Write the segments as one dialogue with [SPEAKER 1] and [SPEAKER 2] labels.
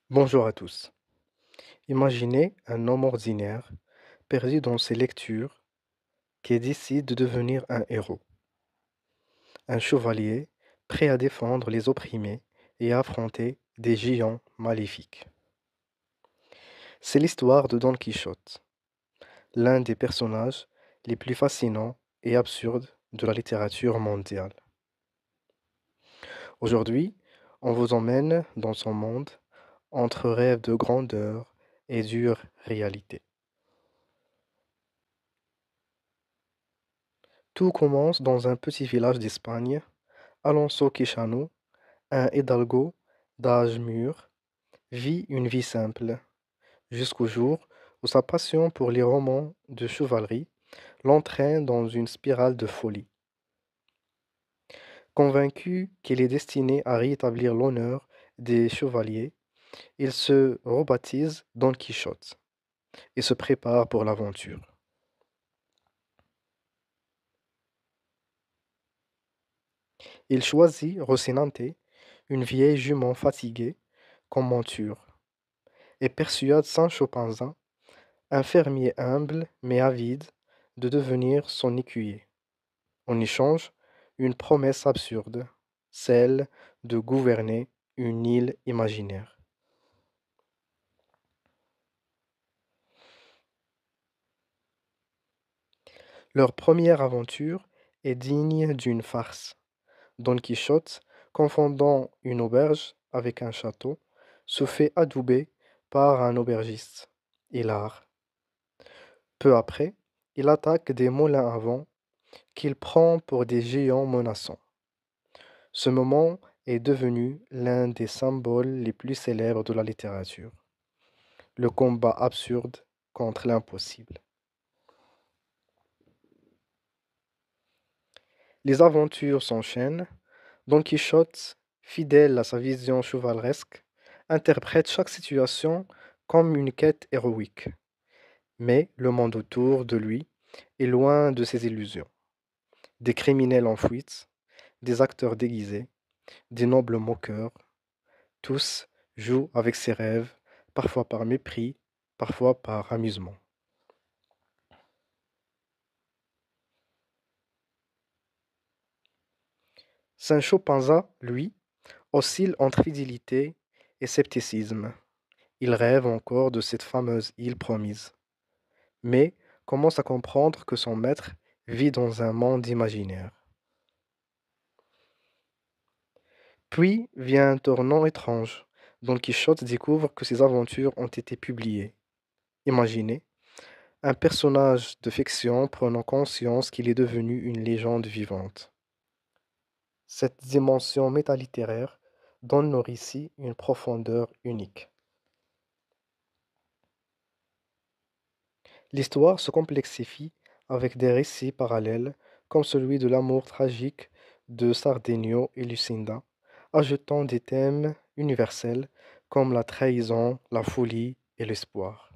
[SPEAKER 1] Bonjour à tous. Imaginez un homme ordinaire, perdu dans ses lectures, qui décide de devenir un héros, un chevalier prêt à défendre les opprimés et à affronter des géants maléfiques. C'est l'histoire de Don Quichotte, l'un des personnages les plus fascinants et absurdes de la littérature mondiale. Aujourd'hui, on vous emmène dans son monde entre rêves de grandeur et dure réalité. Tout commence dans un petit village d'Espagne. Alonso Quixano, un hidalgo d'âge mûr, vit une vie simple, jusqu'au jour où sa passion pour les romans de chevalerie l'entraîne dans une spirale de folie. Convaincu qu'il est destiné à rétablir l'honneur des chevaliers, il se rebaptise Don Quichotte et se prépare pour l'aventure. Il choisit Rocinante, une vieille jument fatiguée, comme monture, et persuade Sancho Panza, un fermier humble mais avide, de devenir son écuyer. En échange, une promesse absurde, celle de gouverner une île imaginaire. Leur première aventure est digne d'une farce. Don Quichotte, confondant une auberge avec un château, se fait adouber par un aubergiste, hilar. Peu après, il attaque des moulins à vent qu'il prend pour des géants menaçants. Ce moment est devenu l'un des symboles les plus célèbres de la littérature, le combat absurde contre l'impossible. Les aventures s'enchaînent. Don Quichotte, fidèle à sa vision chevaleresque, interprète chaque situation comme une quête héroïque. Mais le monde autour de lui est loin de ses illusions. Des criminels en fuite, des acteurs déguisés, des nobles moqueurs, tous jouent avec ses rêves, parfois par mépris, parfois par amusement. Sancho Panza, lui, oscille entre fidélité et scepticisme. Il rêve encore de cette fameuse île promise, mais commence à comprendre que son maître vit dans un monde imaginaire. Puis vient un tournant étrange. Don Quichotte découvre que ses aventures ont été publiées. Imaginez, un personnage de fiction prenant conscience qu'il est devenu une légende vivante. Cette dimension métalittéraire donne au récit une profondeur unique. L'histoire se complexifie avec des récits parallèles comme celui de l'amour tragique de Sardenio et Lucinda, ajoutant des thèmes universels comme la trahison, la folie et l'espoir.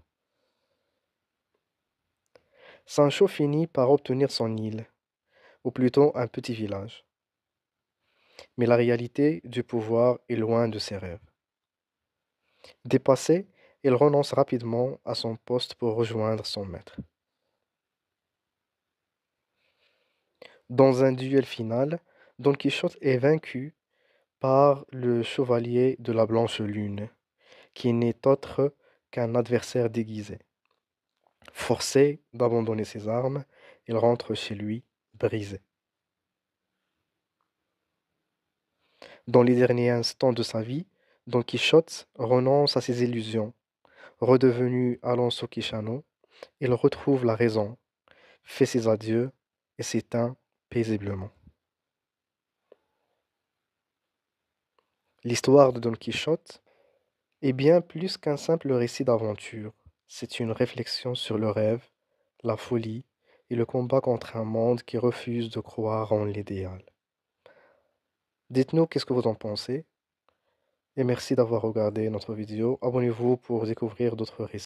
[SPEAKER 1] Sancho finit par obtenir son île, ou plutôt un petit village. Mais la réalité du pouvoir est loin de ses rêves. Dépassé, il renonce rapidement à son poste pour rejoindre son maître. Dans un duel final, Don Quichotte est vaincu par le chevalier de la Blanche Lune, qui n'est autre qu'un adversaire déguisé. Forcé d'abandonner ses armes, il rentre chez lui brisé. Dans les derniers instants de sa vie, Don Quichotte renonce à ses illusions. Redevenu Alonso Quixano, il retrouve la raison, fait ses adieux et s'éteint paisiblement. L'histoire de Don Quichotte est bien plus qu'un simple récit d'aventure. C'est une réflexion sur le rêve, la folie et le combat contre un monde qui refuse de croire en l'idéal. Dites-nous qu'est-ce que vous en pensez et merci d'avoir regardé notre vidéo. Abonnez-vous pour découvrir d'autres récits.